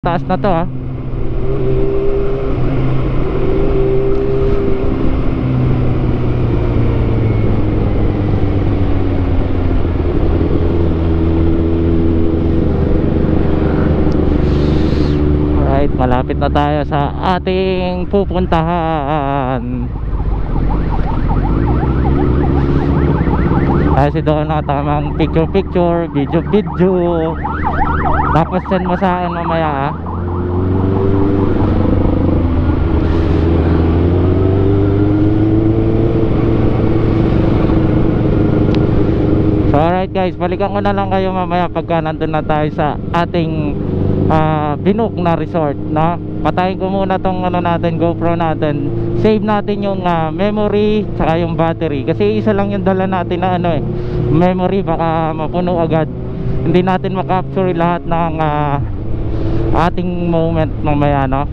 Taas na to ha. Alright, malapit na tayo sa ating pupuntahan. Kasi doon na tamang picture, video. Tapos send mo sa akin mamaya ha. So alright guys, balikan ko na lang kayo mamaya pagka nandun na tayo sa ating Binook na resort, no? Patayin ko muna tong ano natin, GoPro natin. Save natin yung memory saka yung battery. Kasi isa lang yung dala natin na ano memory, baka mapuno agad. Hindi natin makapture lahat ng ating moment mamaya, no?